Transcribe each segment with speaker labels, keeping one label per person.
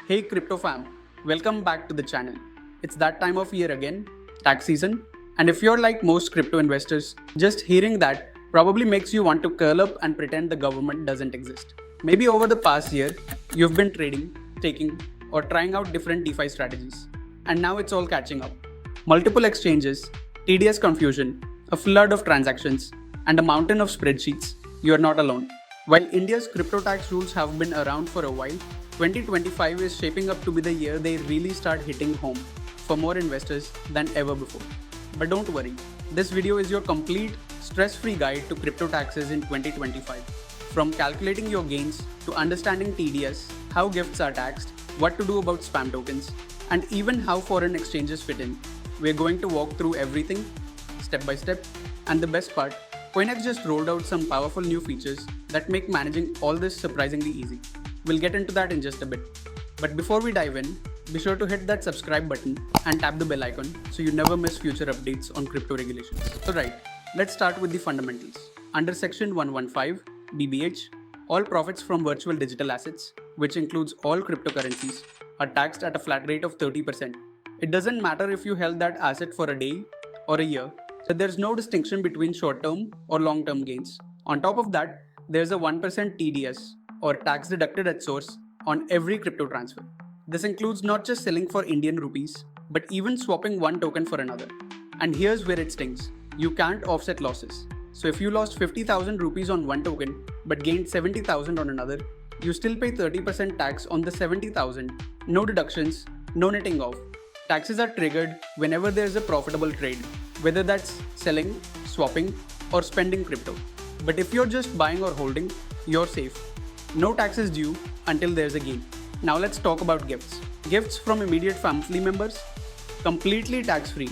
Speaker 1: Hey crypto fam, welcome back to the channel. It's that time of year again, tax season, and if you're like most crypto investors, just hearing that probably makes you want to curl up and pretend the government doesn't exist. Maybe over the past year, you've been trading, taking, or trying out different DeFi strategies, and now it's all catching up. Multiple exchanges, tedious confusion, a flood of transactions, and a mountain of spreadsheets. You're not alone. While India's crypto tax rules have been around for a while, 2025 is shaping up to be the year they really start hitting home for more investors than ever before. But don't worry, this video is your complete stress-free guide to crypto taxes in 2025. From calculating your gains to understanding TDS, how gifts are taxed, what to do about spam tokens, and even how foreign exchanges fit in. We're going to walk through everything step by step, and the best part, KoinX just rolled out some powerful new features that make managing all this surprisingly easy. We'll get into that in just a bit. But before we dive in, be sure to hit that subscribe button and tap the bell icon so you never miss future updates on crypto regulations. Alright, let's start with the fundamentals. Under Section 115, BBH, all profits from virtual digital assets, which includes all cryptocurrencies, are taxed at a flat rate of 30%. It doesn't matter if you held that asset for a day or a year, so there's no distinction between short-term or long-term gains. On top of that, there's a 1% TDS, or tax deducted at source, on every crypto transfer. This includes not just selling for Indian rupees, but even swapping one token for another. And here's where it stings. You can't offset losses. So if you lost 50,000 rupees on one token, but gained 70,000 on another, you still pay 30% tax on the 70,000, no deductions, no netting off. Taxes are triggered whenever there's a profitable trade, whether that's selling, swapping, or spending crypto. But if you're just buying or holding, you're safe. No taxes due until there's a gain. Now let's talk about gifts. Gifts from immediate family members, completely tax-free.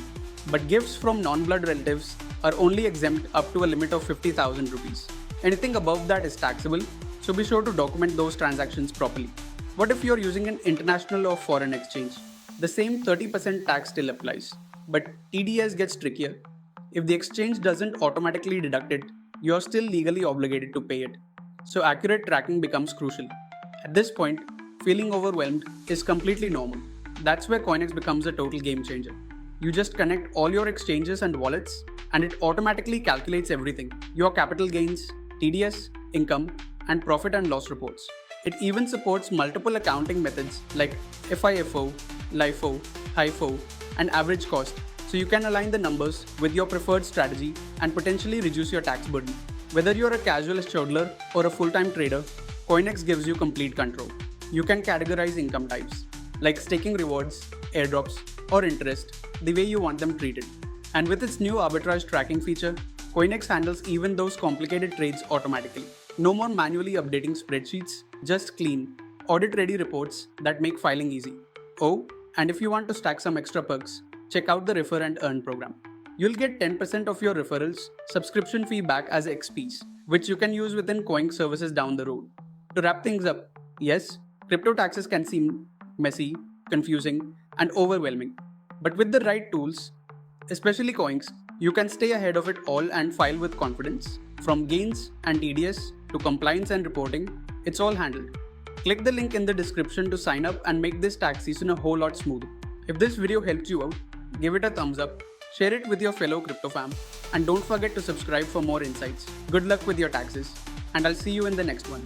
Speaker 1: But gifts from non-blood relatives are only exempt up to a limit of 50,000 rupees. Anything above that is taxable, so be sure to document those transactions properly. What if you're using an international or foreign exchange? The same 30% tax still applies, but TDS gets trickier. If the exchange doesn't automatically deduct it, you're still legally obligated to pay it. So accurate tracking becomes crucial. At this point, feeling overwhelmed is completely normal. That's where KoinX becomes a total game changer. You just connect all your exchanges and wallets, and it automatically calculates everything: your capital gains, TDS, income, and profit and loss reports. It even supports multiple accounting methods like FIFO, LIFO, HIFO, and average cost, so you can align the numbers with your preferred strategy and potentially reduce your tax burden. Whether you're a casualist hodler or a full-time trader, KoinX gives you complete control. You can categorize income types, like staking rewards, airdrops, or interest, the way you want them treated. And with its new arbitrage tracking feature, KoinX handles even those complicated trades automatically. No more manually updating spreadsheets, just clean, audit-ready reports that make filing easy. Oh, and if you want to stack some extra perks, check out the Refer and Earn program. You'll get 10% of your referrals subscription fee back as XPs, which you can use within Coinx services down the road. To wrap things up, yes, crypto taxes can seem messy, confusing, and overwhelming. But with the right tools, especially Coinx, you can stay ahead of it all and file with confidence. From gains and TDS to compliance and reporting, it's all handled. Click the link in the description to sign up and make this tax season a whole lot smoother. If this video helped you out, give it a thumbs up, share it with your fellow crypto fam, and don't forget to subscribe for more insights. Good luck with your taxes, and I'll see you in the next one.